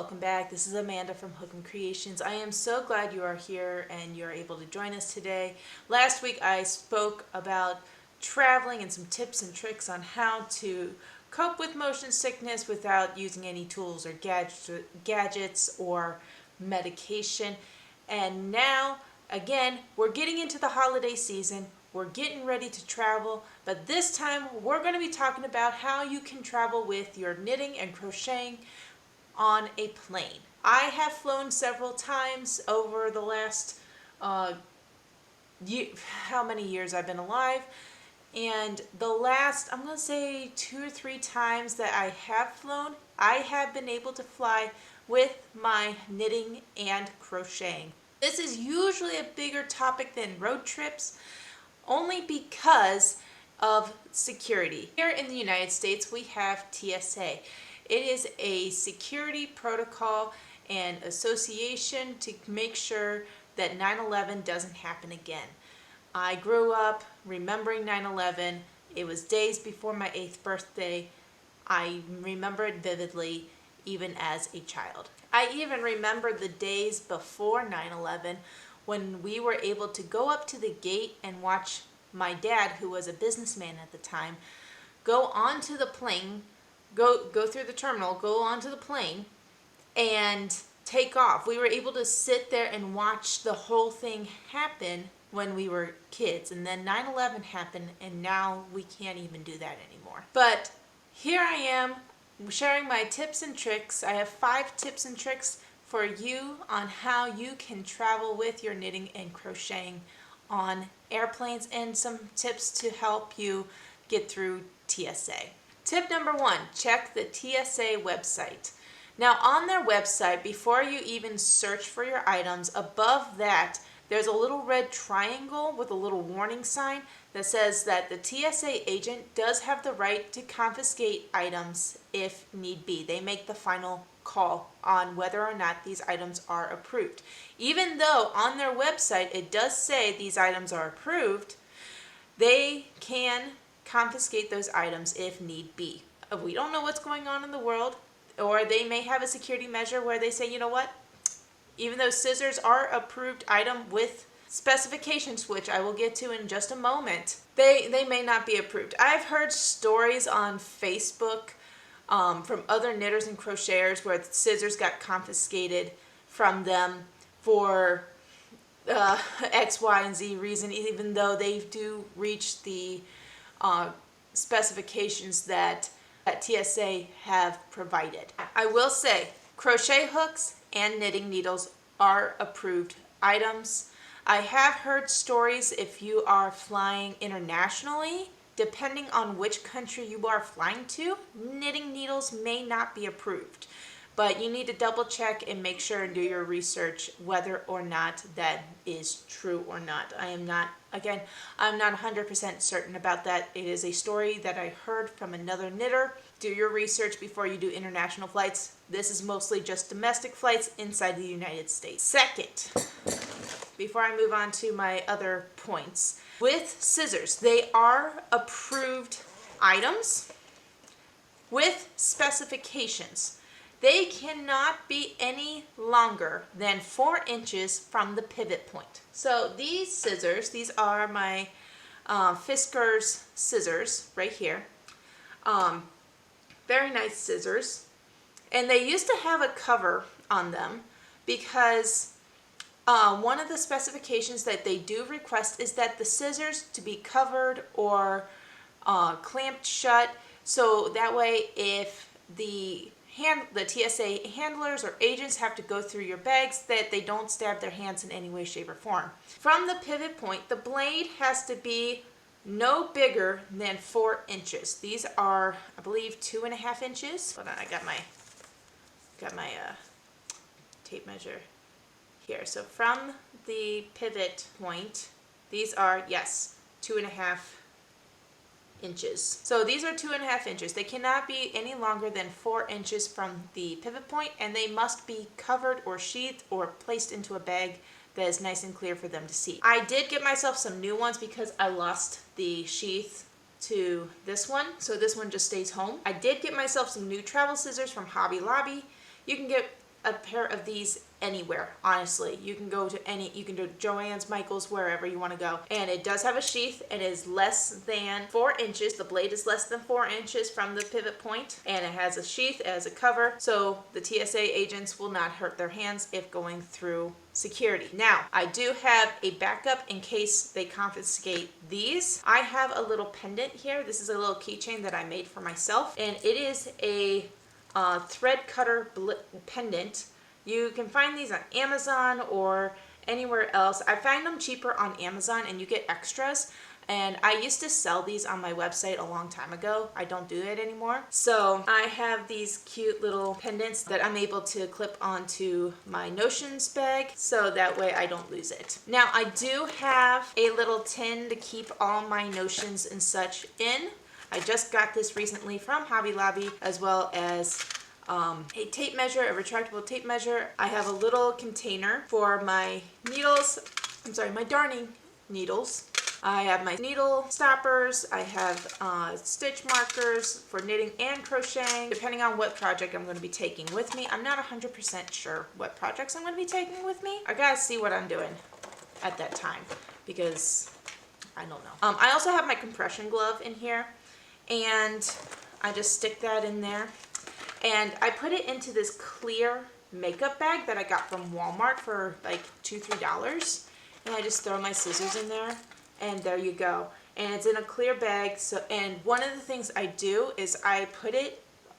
welcome back. This is Amanda from Hookemcreations. I am so glad you are here and you're able to join us today. Last week I spoke about traveling and some tips and tricks on how to cope with motion sickness without using any tools or gadgets or medication. And now, again, we're getting into the holiday season. We're getting ready to travel, but this time we're going to be talking about how you can travel with your knitting and crocheting on a plane. I have flown several times over the last how many years I've been alive, and the last, I'm going to say 2 or 3 times that I have flown, I have been able to fly with my knitting and crocheting. This is usually a bigger topic than road trips, only because of security. Here in the United States, we have TSA. It is a security protocol and association to make sure that 9/11 doesn't happen again. I grew up remembering 9/11. It was days before my 8th birthday. I remember it vividly, even as a child. I even remember the days before 9/11 when we were able to go up to the gate and watch my dad, who was a businessman at the time, go onto the plane, go through the terminal, go onto the plane, and take off. We were able to sit there and watch the whole thing happen when we were kids. And then 9/11 happened, and now we can't even do that anymore. But here I am sharing my tips and tricks. I have 5 tips and tricks for you on how you can travel with your knitting and crocheting on airplanes, and some tips to help you get through TSA. Tip number 1, check the TSA website. Now on their website, before you even search for your items, above that there's a little red triangle with a little warning sign that says that the TSA agent does have the right to confiscate items if need be. They make the final call on whether or not these items are approved. Even though on their website it does say these items are approved, they can confiscate those items if need be. We don't know what's going on in the world, or they may have a security measure where they say, you know what, even though scissors are approved item with specifications, which I will get to in just a moment, they may not be approved. I've heard stories on Facebook from other knitters and crocheters where scissors got confiscated from them for X, Y, and Z reason, even though they do reach the specifications that TSA have provided. I will say crochet hooks and knitting needles are approved items. I have heard stories if you are flying internationally, depending on which country you are flying to, knitting needles may not be approved. But you need to double check and make sure and do your research whether or not that is true or not. I'm not 100% certain about that. It is a story that I heard from another knitter. Do your research before you do international flights. This is mostly just domestic flights inside the United States. Second, before I move on to my other points, with scissors, they are approved items with specifications. They cannot be any longer than 4 inches from the pivot point. So these scissors, these are my Fisker's scissors right here. Very nice scissors. And they used to have a cover on them because one of the specifications that they do request is that the scissors to be covered or clamped shut, so that way if the TSA handlers or agents have to go through your bags, that they don't stab their hands in any way, shape, or form. From the pivot point, the blade has to be no bigger than 4 inches. These are, I believe, 2.5 inches. Hold on, I got my tape measure here. So from the pivot point, these are, yes, 2.5 inches. So these are 2.5 inches. They cannot be any longer than 4 inches from the pivot point, and they must be covered or sheathed or placed into a bag that is nice and clear for them to see. I did get myself some new ones because I lost the sheath to this one, so this one just stays home. I did get myself some new travel scissors from Hobby Lobby. You can get a pair of these anywhere, honestly. You can go to you can do Joann's, Michael's, wherever you want to go. And it does have a sheath. It is less than 4 inches. The blade is less than 4 inches from the pivot point. And it has a sheath as a cover, so the TSA agents will not hurt their hands if going through security. Now, I do have a backup in case they confiscate these. I have a little pendant here. This is a little keychain that I made for myself, and it is a thread cutter pendant. You can find these on Amazon or anywhere else. I find them cheaper on Amazon and you get extras. And I used to sell these on my website a long time ago. I don't do it anymore. So I have these cute little pendants that I'm able to clip onto my notions bag so that way I don't lose it. Now I do have a little tin to keep all my notions and such in. I just got this recently from Hobby Lobby, as well as a tape measure, a retractable tape measure. I have a little container for my needles, my darning needles. I have my needle stoppers. I have stitch markers for knitting and crocheting, depending on what project I'm going to be taking with me. I'm not 100% sure what projects I'm going to be taking with me. I gotta see what I'm doing at that time because I don't know. I also have my compression glove in here, and I just stick that in there. And I put it into this clear makeup bag that I got from Walmart for like $2-3. And I just throw my scissors in there, and there you go. And it's in a clear bag. So, and one of the things I do is I put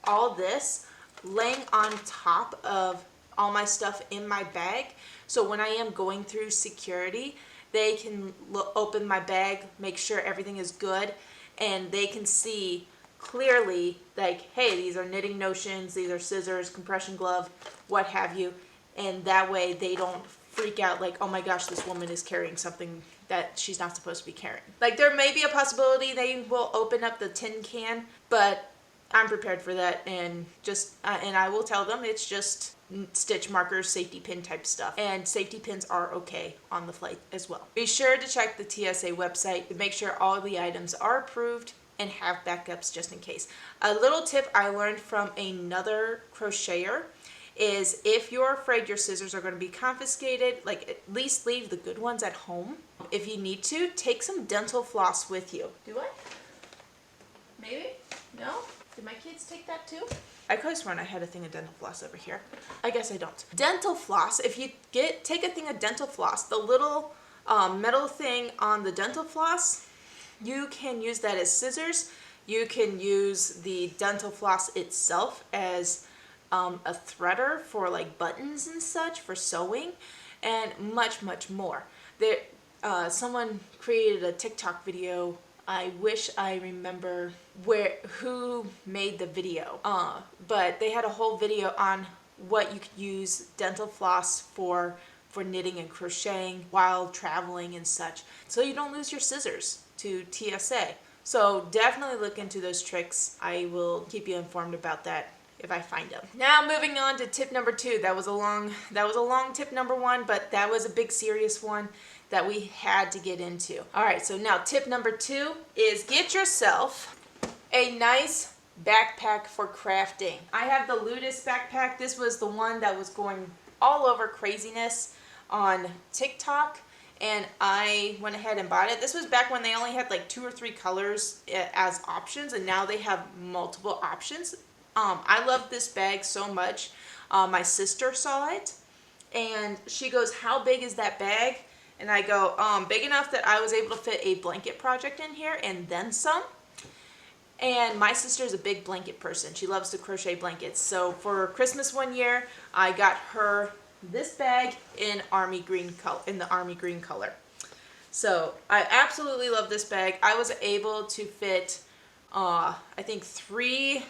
all this laying on top of all my stuff in my bag. So when I am going through security, they can open my bag, make sure everything is good, and they can see clearly, like, hey, these are knitting notions, these are scissors, compression glove, what have you. And that way they don't freak out like, oh my gosh, this woman is carrying something that she's not supposed to be carrying. Like, there may be a possibility they will open up the tin can, but I'm prepared for that, and and I will tell them it's just stitch markers, safety pin type stuff, and safety pins are okay on the flight as well. Be sure to check the TSA website to make sure all the items are approved and have backups just in case. A little tip I learned from another crocheter is if you're afraid your scissors are going to be confiscated, like, at least leave the good ones at home. If you need to, take some dental floss with you. Do I? Maybe? No? Did my kids take that too? I could have sworn I had a thing of dental floss over here. I guess I don't. Dental floss, if you take a thing of dental floss, the little metal thing on the dental floss, you can use that as scissors. You can use the dental floss itself as a threader for like buttons and such for sewing, and much more. Someone created a TikTok video. I wish I remember who made the video, but they had a whole video on what you could use dental floss for knitting and crocheting while traveling and such, so you don't lose your scissors to TSA. So definitely look into those tricks. I will keep you informed about that if I find them. Now moving on to tip number 2. That was a long tip number 1, but that was a big serious one that we had to get into. All right, so now tip number 2 is get yourself a nice backpack for crafting. I have the Ludus backpack. This was the one that was going all over craziness on TikTok, and I went ahead and bought it. This was back when they only had like 2 or 3 colors as options, and now they have multiple options. I love this bag so much. My sister saw it, and she goes, how big is that bag? And I go, big enough that I was able to fit a blanket project in here and then some. And my sister is a big blanket person. She loves to crochet blankets. So for Christmas one year, I got her this bag in the army green color. So I absolutely love this bag. I was able to fit I think 3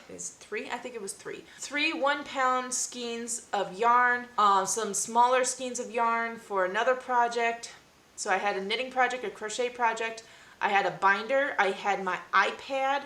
1-pound skeins of yarn, some smaller skeins of yarn for another project. So I had a knitting project, a crochet project. I had a binder. I had my iPad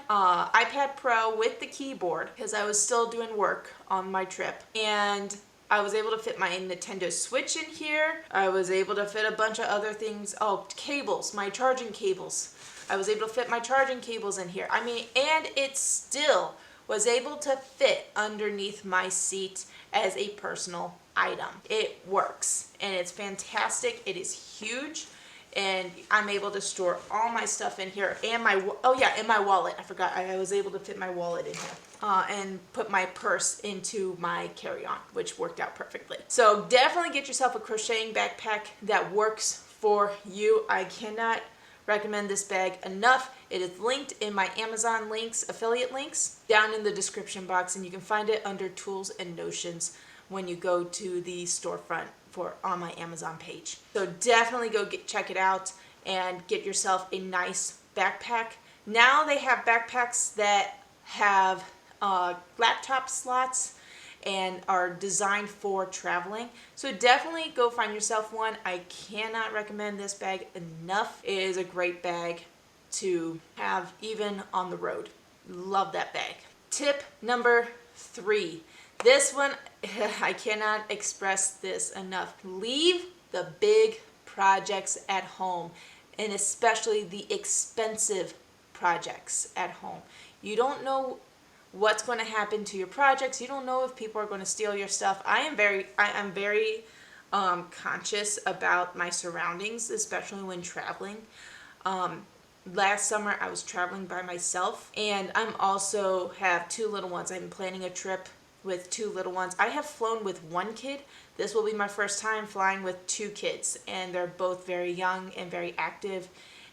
Pro with the keyboard because I was still doing work on my trip. And I was able to fit my Nintendo Switch in here. I was able to fit a bunch of other things. Oh, cables, my charging cables. I was able to fit my charging cables in here. I mean, and it still was able to fit underneath my seat as a personal item. It works and it's fantastic. It is huge. And I'm able to store all my stuff in here and my wallet. I forgot I was able to fit my wallet in here and put my purse into my carry-on, which worked out perfectly. So definitely get yourself a crocheting backpack that works for you. I cannot recommend this bag enough. It is linked in my Amazon links, affiliate links, down in the description box, and you can find it under tools and notions when you go to the storefront on my Amazon page. So definitely go check it out and get yourself a nice backpack. Now they have backpacks that have laptop slots and are designed for traveling. So definitely go find yourself one. I cannot recommend this bag enough. It is a great bag to have even on the road. Love that bag. Tip number 3. This one, I cannot express this enough. Leave the big projects at home, and especially the expensive projects at home. You don't know what's going to happen to your projects. You don't know if people are going to steal your stuff. I am very conscious about my surroundings, especially when traveling. Last summer I was traveling by myself, and I'm also have 2 little ones. I'm planning a trip with 2 little ones. I have flown with 1 kid. This will be my first time flying with 2 kids, and they're both very young and very active,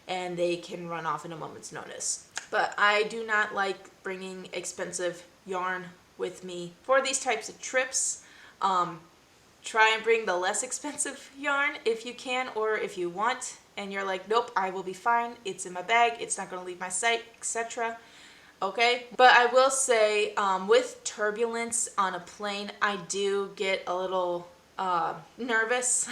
and they can run off in a moment's notice. But I do not like bringing expensive yarn with me for these types of trips. Try and bring the less expensive yarn if you can, or if you want and you're like, nope, I will be fine, it's in my bag, it's not going to leave my sight, etc. Okay, but I will say with turbulence on a plane, I do get a little nervous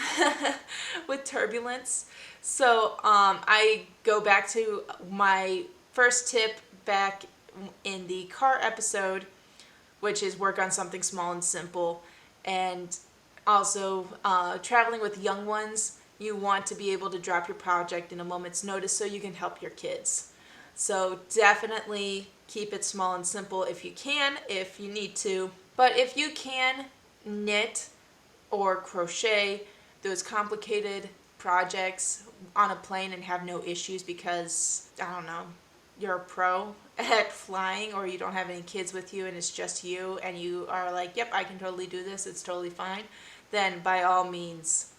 with turbulence. So I go back to my first tip back in the car episode, which is work on something small and simple. And also traveling with young ones, you want to be able to drop your project in a moment's notice so you can help your kids. So definitely keep it small and simple if you can, if you need to. But if you can knit or crochet those complicated projects on a plane and have no issues because, I don't know, you're a pro at flying, or you don't have any kids with you and it's just you and you are like, yep, I can totally do this, it's totally fine, then by all means,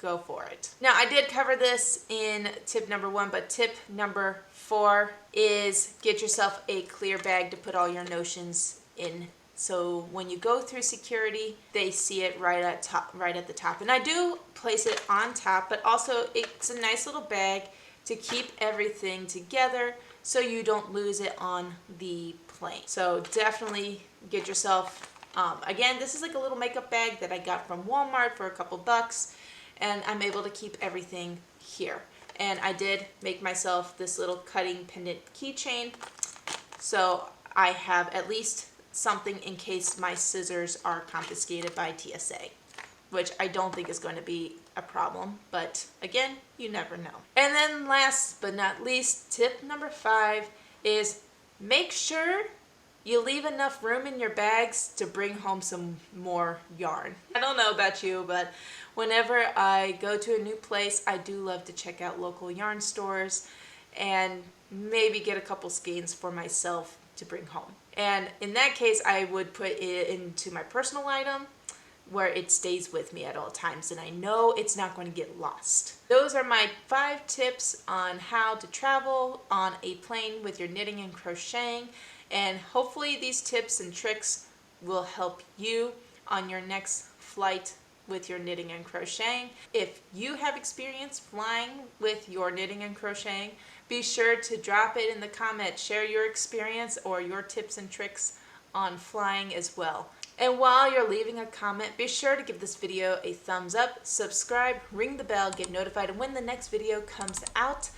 go for it. Now, I did cover this in tip number 1, but tip number 4 is get yourself a clear bag to put all your notions in. So when you go through security, they see it right at the top. And I do place it on top, but also it's a nice little bag to keep everything together so you don't lose it on the plane. So definitely get yourself, again, this is like a little makeup bag that I got from Walmart for a couple bucks. And I'm able to keep everything here. And I did make myself this little cutting pendant keychain, so I have at least something in case my scissors are confiscated by TSA, which I don't think is going to be a problem, but again, you never know. And then last but not least, tip number 5 is make sure you leave enough room in your bags to bring home some more yarn. I don't know about you, but whenever I go to a new place, I do love to check out local yarn stores and maybe get a couple skeins for myself to bring home. And in that case, I would put it into my personal item where it stays with me at all times and I know it's not going to get lost. Those are my 5 tips on how to travel on a plane with your knitting and crocheting. And hopefully these tips and tricks will help you on your next flight with your knitting and crocheting. If you have experience flying with your knitting and crocheting, be sure to drop it in the comments. Share your experience or your tips and tricks on flying as well. And while you're leaving a comment, be sure to give this video a thumbs up, subscribe, ring the bell, get notified when the next video comes out.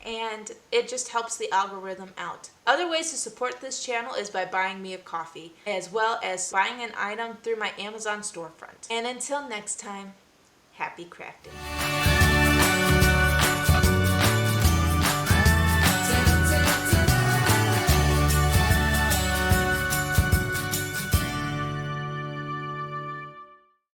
And it just helps the algorithm out. Other ways to support this channel is by buying me a coffee, as well as buying an item through my Amazon storefront. And until next time, happy crafting.